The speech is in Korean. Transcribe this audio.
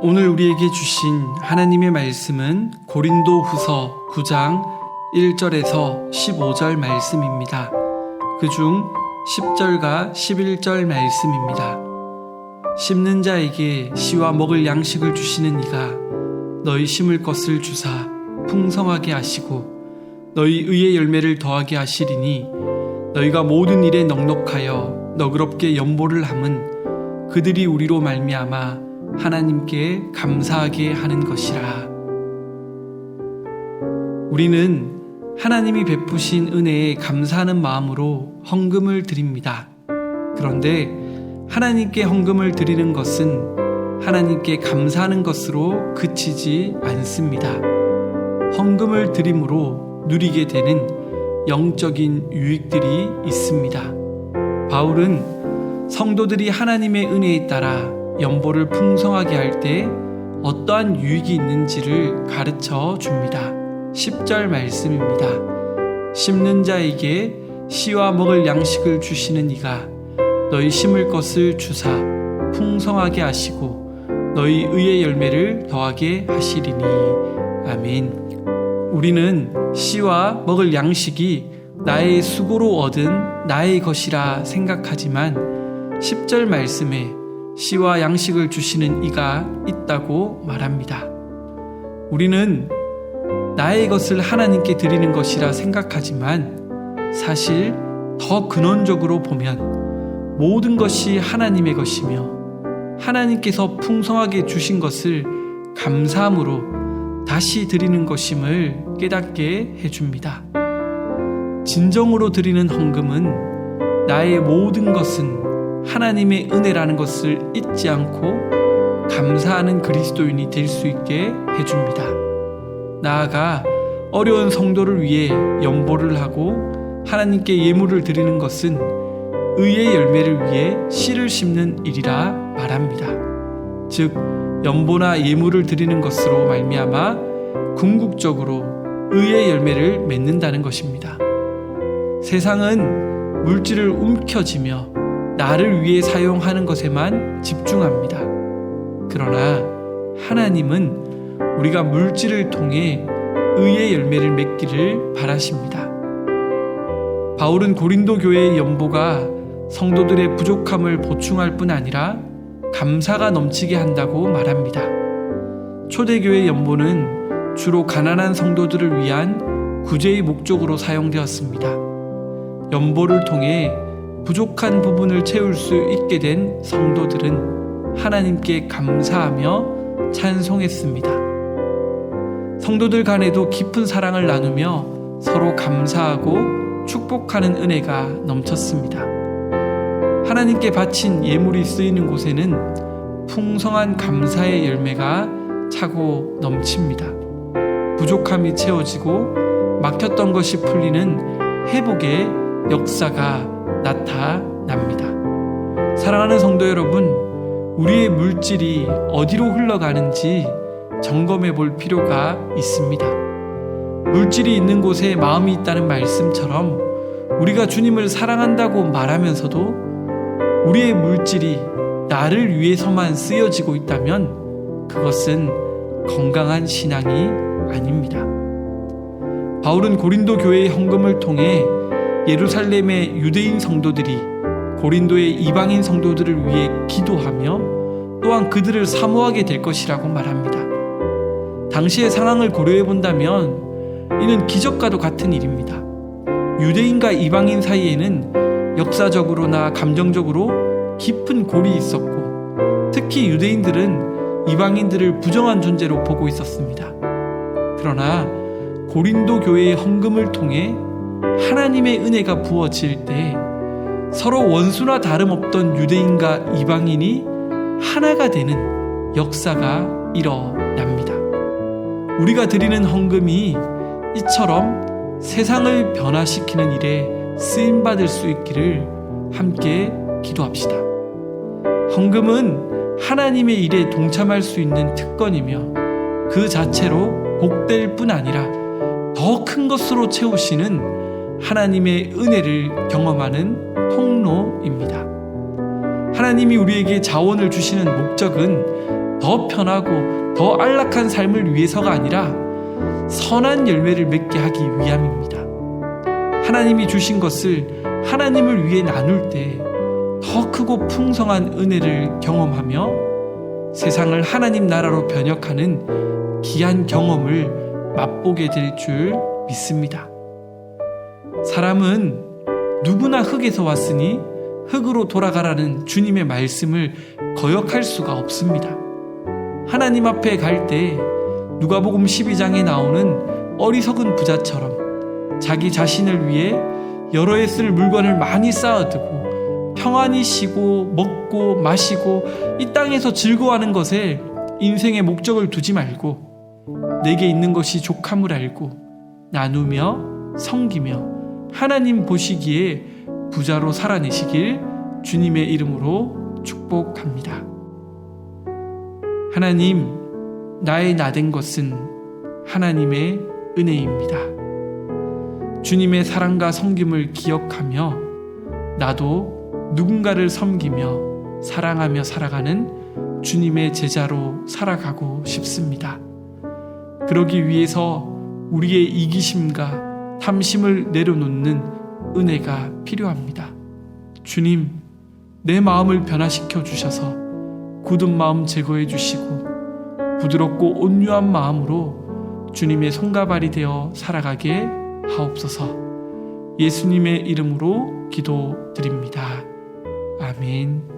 오늘 우리에게 주신 하나님의 말씀은 고린도후서 9장 1절에서 15절 말씀입니다. 그중 10절과 11절 말씀입니다. 심는 자에게 씨와 먹을 양식을 주시는 이가 너희 심을 것을 주사 풍성하게 하시고 너희 의의 열매를 더하게 하시리니 너희가 모든 일에 넉넉하여 너그럽게 연보를 함은 그들이 우리로 말미암아 하나님께 감사하게 하는 것이라. 우리는 하나님이 베푸신 은혜에 감사하는 마음으로 헌금을 드립니다. 그런데 하나님께 헌금을 드리는 것은 하나님께 감사하는 것으로 그치지 않습니다. 헌금을 드림으로 누리게 되는 영적인 유익들이 있습니다. 바울은 성도들이 하나님의 은혜에 따라 연보를 풍성하게 할 때 어떠한 유익이 있는지를 가르쳐 줍니다. 10절 말씀입니다. 심는 자에게 씨와 먹을 양식을 주시는 이가 너희 심을 것을 주사 풍성하게 하시고 너희 의의 열매를 더하게 하시리니. 아멘. 우리는 씨와 먹을 양식이 나의 수고로 얻은 나의 것이라 생각하지만 10절 말씀에 씨와 양식을 주시는 이가 있다고 말합니다. 우리는 나의 것을 하나님께 드리는 것이라 생각하지만 사실 더 근원적으로 보면 모든 것이 하나님의 것이며 하나님께서 풍성하게 주신 것을 감사함으로 다시 드리는 것임을 깨닫게 해줍니다. 진정으로 드리는 헌금은 나의 모든 것은 하나님의 은혜라는 것을 잊지 않고 감사하는 그리스도인이 될 수 있게 해줍니다. 나아가 어려운 성도를 위해 연보를 하고 하나님께 예물을 드리는 것은 의의 열매를 위해 씨를 심는 일이라 말합니다. 즉 연보나 예물을 드리는 것으로 말미암아 궁극적으로 의의 열매를 맺는다는 것입니다. 세상은 물질을 움켜쥐며 나를 위해 사용하는 것에만 집중합니다. 그러나 하나님은 우리가 물질을 통해 의의 열매를 맺기를 바라십니다. 바울은 고린도 교회의 연보가 성도들의 부족함을 보충할 뿐 아니라 감사가 넘치게 한다고 말합니다. 초대교회 연보는 주로 가난한 성도들을 위한 구제의 목적으로 사용되었습니다. 연보를 통해 부족한 부분을 채울 수 있게 된 성도들은 하나님께 감사하며 찬송했습니다. 성도들 간에도 깊은 사랑을 나누며 서로 감사하고 축복하는 은혜가 넘쳤습니다. 하나님께 바친 예물이 쓰이는 곳에는 풍성한 감사의 열매가 차고 넘칩니다. 부족함이 채워지고 막혔던 것이 풀리는 회복의 역사가 나타납니다. 사랑하는 성도 여러분, 우리의 물질이 어디로 흘러가는지 점검해 볼 필요가 있습니다. 물질이 있는 곳에 마음이 있다는 말씀처럼 우리가 주님을 사랑한다고 말하면서도 우리의 물질이 나를 위해서만 쓰여지고 있다면 그것은 건강한 신앙이 아닙니다. 바울은 고린도 교회의 헌금을 통해 예루살렘의 유대인 성도들이 고린도의 이방인 성도들을 위해 기도하며 또한 그들을 사모하게 될 것이라고 말합니다. 당시의 상황을 고려해 본다면 이는 기적과도 같은 일입니다. 유대인과 이방인 사이에는 역사적으로나 감정적으로 깊은 골이 있었고 특히 유대인들은 이방인들을 부정한 존재로 보고 있었습니다. 그러나 고린도 교회의 헌금을 통해 하나님의 은혜가 부어질 때 서로 원수나 다름없던 유대인과 이방인이 하나가 되는 역사가 일어납니다. 우리가 드리는 헌금이 이처럼 세상을 변화시키는 일에 쓰임받을 수 있기를 함께 기도합시다. 헌금은 하나님의 일에 동참할 수 있는 특권이며 그 자체로 복될 뿐 아니라 더 큰 것으로 채우시는 하나님의 은혜를 경험하는 통로입니다. 하나님이 우리에게 자원을 주시는 목적은 더 편하고 더 안락한 삶을 위해서가 아니라 선한 열매를 맺게 하기 위함입니다. 하나님이 주신 것을 하나님을 위해 나눌 때 더 크고 풍성한 은혜를 경험하며 세상을 하나님 나라로 변혁하는 귀한 경험을 맛보게 될 줄 믿습니다. 사람은 누구나 흙에서 왔으니 흙으로 돌아가라는 주님의 말씀을 거역할 수가 없습니다. 하나님 앞에 갈 때 누가복음 12장에 나오는 어리석은 부자처럼 자기 자신을 위해 여러 해 쓸 물건을 많이 쌓아두고 평안히 쉬고 먹고 마시고 이 땅에서 즐거워하는 것에 인생의 목적을 두지 말고 내게 있는 것이 족함을 알고 나누며 섬기며 하나님 보시기에 부자로 살아내시길 주님의 이름으로 축복합니다. 하나님, 나의 나된 것은 하나님의 은혜입니다. 주님의 사랑과 섬김을 기억하며 나도 누군가를 섬기며 사랑하며 살아가는 주님의 제자로 살아가고 싶습니다. 그러기 위해서 우리의 이기심과 탐심을 내려놓는 은혜가 필요합니다. 주님, 내 마음을 변화시켜 주셔서 굳은 마음 제거해 주시고 부드럽고 온유한 마음으로 주님의 손과 발이 되어 살아가게 하옵소서. 예수님의 이름으로 기도드립니다. 아멘.